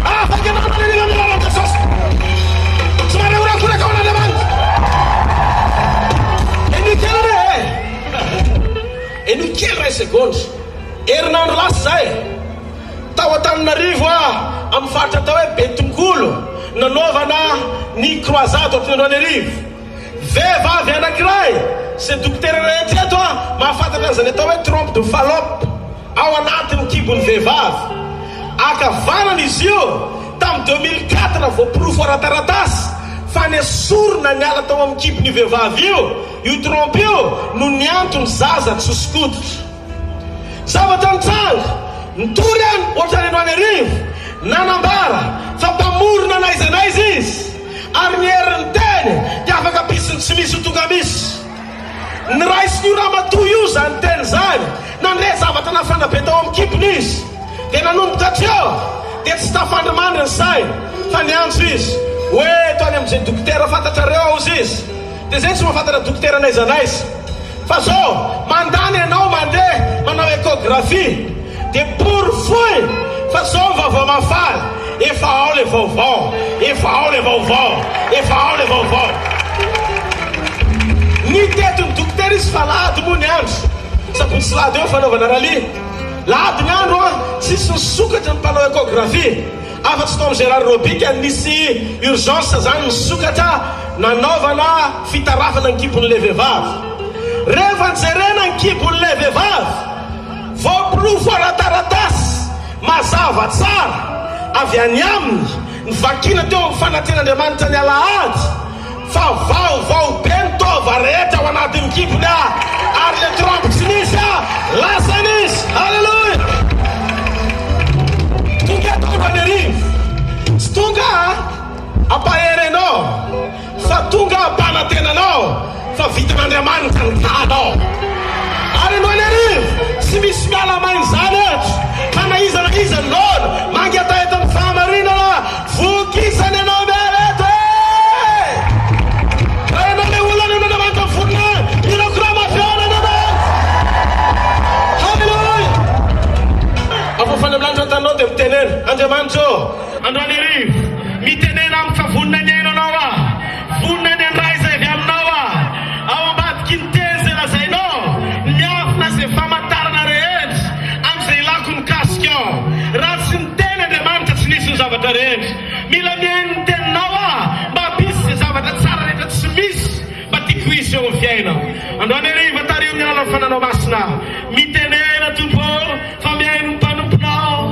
Afak que não nanaovana ny croisade aty Antananarivo. Vehivavy anankiray se dokotera rehetra eto mahafantatra an'izany atao hoe trompe de Fallope ao anatin'ny kibon'ny vehivavy. Akavanana izy io tamin'ny 2004 vao porofo ara-taratasy fa nesorona niala tao amin'ny kibon'ny vehivavy io trompe io no niantony zaza tsosikotitra. Zavatra nitsanga nitory any ohatrany Antananarivo nanambara fa mpamorona n'aiza n'aiza izy ary ny herin'ny teny dia afaka pisiny tsy misy ho tonga misy. Ny raisiny io ramatoa io zany teny zany nandre zavatra nafana be tao amin'ny kibony izy dia nanomboka atreo dia tsy tafandrimandry ny sainy fa niantso izy hoe toany amin'izay dokotera fantatrareo ao izy dia zay tsy mahafantatra dokotera n'aiza n'aiza fa zao mandany ianao mandeha manao échographie dia pourfoy fa zao vaovao mafaly efa ao le vaovao, efa ao le vaovao, efa ao le vaovao. Ny tetin'ny dokotera izy fa lahady moa ny andro sabotsy tsy lahady eo fanaovana rahalia. Lahady ny andro tsisy nisokatra ny mpanao échographie afa-tsy tao amin'izay Robique nisy urgence zany nisokatra nanaovana fitarafana ny kibon'le vehivavy. Rehefa nijerena ny kibon'le vehivavy vao porofo ara-taratasy mazava tsara avy any aminy ny vakina teo amin'ny fananten'Andriamanitra ny alahady fa vaovao be nitova rehetra ao anatin'ny kibony ary le trompe tsy nisy lasa nisy. Halleluja. Tonga eto Antananarivo tsy tonga ampaherenao fa tonga ampanantenanao fa vitan'Andriamanitra ny tanao. Ary Antananarivo tsy misy mialamainy zany eto fa na iza na iza nono mangata eto amin'ny fahamarinana vokisany ianao miala eto raha le olana Andriamanitra vonona ino kora mafiona Andriamanitra. Halleluja. Afofany amin'ny lanitra tanao dia mitenena Andriamanitra Antananarivo mitenena amin'ny favonina ny ainanao vonina ny andray zay avy aminao ao ambadiky ny teny zay lazainao niafina zay famantarana rehetra amin'izay ilako ny kasika raha tsy ny teny Andriamanitra tsy nisy ny zavatra rehetra. Mila mihaino ny teninao mba hampisy zay zavatra tsara rehetra tsy misy mba tiako hisy eo amin'ny fiainao. Antananarivo tario amin'ny alalany fananao masina mitenena tompo fa mihaino ny mpanomponao.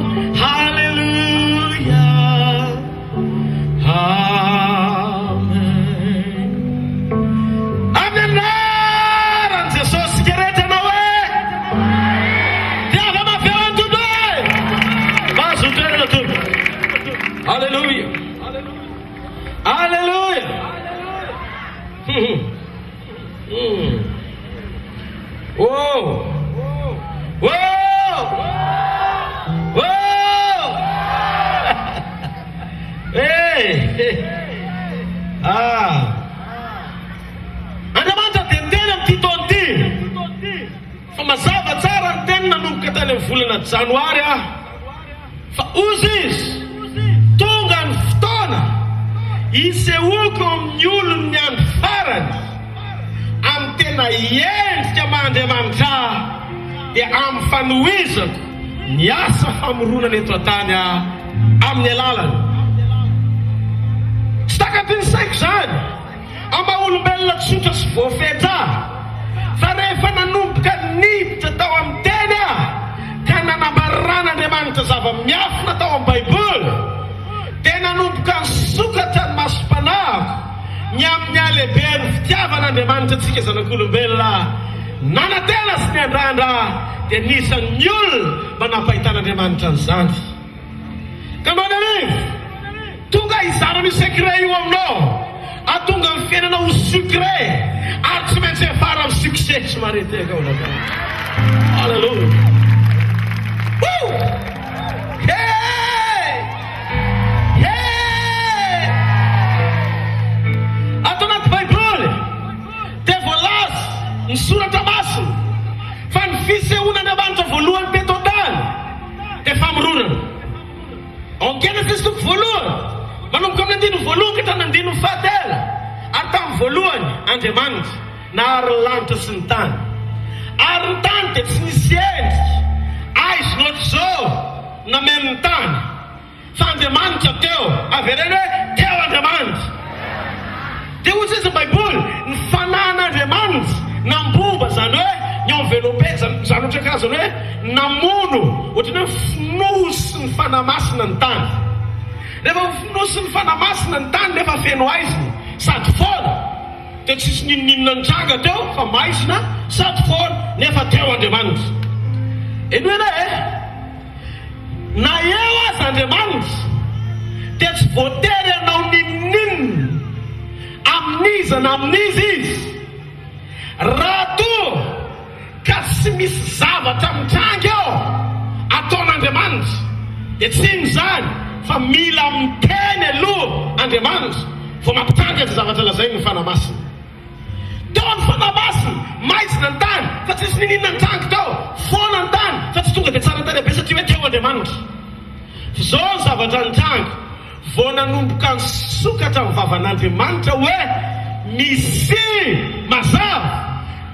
Halleluja. Halleluja. Whoa. Whoa. Whoa. Hey. Andriamanitra dia tena mititonty fa mazava tsara ny teny nanomboka tany amin'ny volana janoary fa ozy izy tonga ny fotoana isehoako amin'ny olony ny andro farany amin'ny tena endrika Andriamanitra dia amin'ny fanohizako ny asa famoronana eto an-tany amin'ny alalany. Tsy takapinysaiko zany amba olombelona tsotra sy voafetra fa rehefa nanomboka niditra tao amin'ny teny ka nanambaran'Andriamanitra zava-miafina tao amin'ny Baiboly dia nanomboka nisokatra ny masom-panahiko ny amin'ny alehibe ny fitiavan'Andriamanitra antsika zanak'olombelona nanatena sy ny andrandra dia nisan'ny olona manampahitan'Andriamanitra an'izany. Ka Antananarivo tonga izara ny secret io aminao atonga ny fiainana ho secret ary tsy maintsy afara amin'ny succès tsy mareteka ao nakao. Halleluja. Ato anaty Baiboly dia voalaza ny soratra masina fa ny fisehoan'Andriamanitra voalohany teto an-tany dia famoronana. En Genesis toko voalohany manomboka amin'ny andino voalohany ka hatrany andino fahatelo ary tamin'ny voalohany Andriamanitra nahary ny lanitra sy ny tany ary ny tany dia tsy nisy endrika aizy loatra zao nameny ny tany fa Andriamanitra teo avereny hoe teo namono ohatrany hoe finosy ny fanamasina ny tany. Rehefa finosy ny fanamasina ny tany nefa feno aiziny sady foana dia tsisy ninoninona ny tranga teo fa maizina sady foana nefa teo Andriamanitra. Eny hoe na eo azy Andriamanitra dia tsy voatery ianao ninoninona amin'iza na amin'izy izy. Raha toa ka tsy misy zavatra mitranga eo ataon'Andriamanitra dia tsy ino zany fa mila miteny aloha Andriamanitra vao mampitranga izay zavatra lazainy ny fanamasina. Teo ny fanamasina maizina ny tany fa tsy misy ninina ny tranga tao, foana ny tany fa tsy tonga dia tsara tany be satria hoe teo Andriamanitra. Zao ny zavatra ny tranga vao nanomboka ny sokatra ny vavan'Andriamanitra hoe misy mazava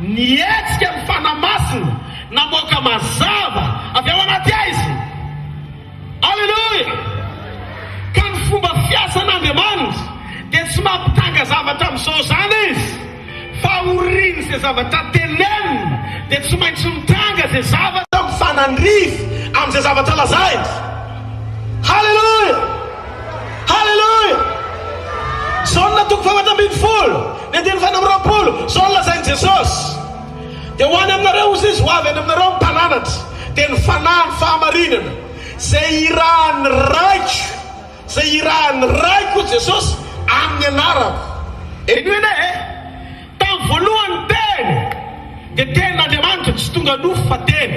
nietsika ny fanamasina namoaka mazava avy ao anaty aizy. Alleluia. Ka ny fomba fiasan'Andriamanitra dia tsy mampitanga zavatra amin'izao zany izy fa oriny izay zavatra tenenina dia tsy maintsy mitanga izay zavatra mifanandrify amin'izay zavatra lazainy. Halleluia. Halleluia. Zao natoko fahafatambin'ny folo ny andiny fanamorapolo zao lazainy Jesosy dia ho any aminareo izy izy ho avy any aminareo mitananatra dia ny fanahy ny fahamarinana zay irahan'ny raiko Jesosy amin'ny anarako. Eny hoe tamin'ny voalohany teny dia tenin'Andriamanitra tsy tonga nofo fa teny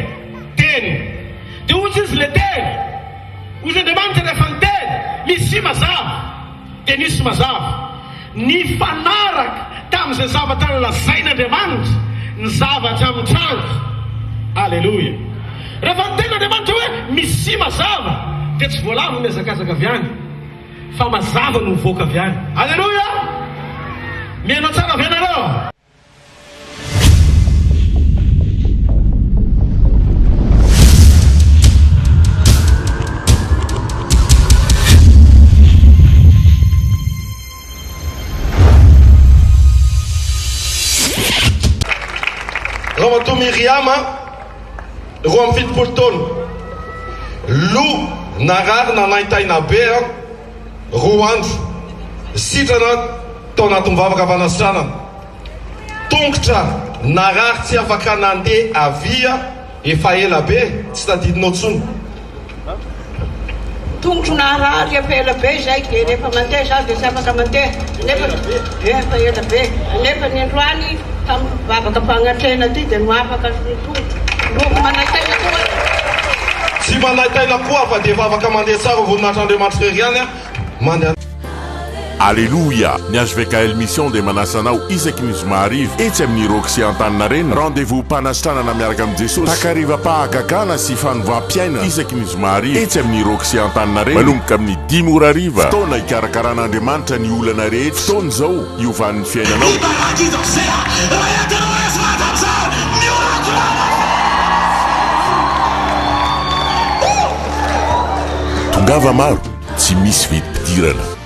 dia ozy izy le teny ozy Andriamanitra rehefa ny teny misy mazava dia nisy mazava. Ny fanaraka tamin'izay zavatra nolazain'Andriamanitra ny zavatra mitranga. Alleluia. Rehefa ny tenin'Andriamanitra hoe misy mazava dia tsy voalavo miazakazaka avy any fa mazava no mivoaka avy any. Alleluia. Mihainao tsara avy anareo. Ramatoa Miriama roa amby fitopolo taona lo narary nanaitaina be roa andro sitrana tao anaty mivavaka avanasitranana tongotra narary tsy afaka nandeha avia efa ela be tsy tadidinao tsony. Tongotro narary efa ela be zay dia rehefa mandeha zaho dia tsy afaka mandeha nefa efa ela be nefa ny androany tamin'ny vavaka mpanatrena ty dia no afaka tongotro no manaitaina koa. Tsy manaitaina koa fa dia efa afaka mandeha tsara voninahitran'Andriamanitra iry ihany mandeha. Alléluia. Ny HVKL mission dia manasanao isaky ny zoma hariva etsy amin'ny Roxy Antaninarenina. Rendez-vous mpanasitranana miaraka amin'ny Jesosy takariva pahagagana sy fanovam-piainana isaky ny zoma hariva etsy amin'ny Roxy Antaninarenina manomboka amin'ny 10 ora hariva. Fotoana hikarakaran'Andriamanitra ny olana rehetra. Fotoana izao hiovan'ny fiainanao. Tongava maro tsy misy vidim-pidirana.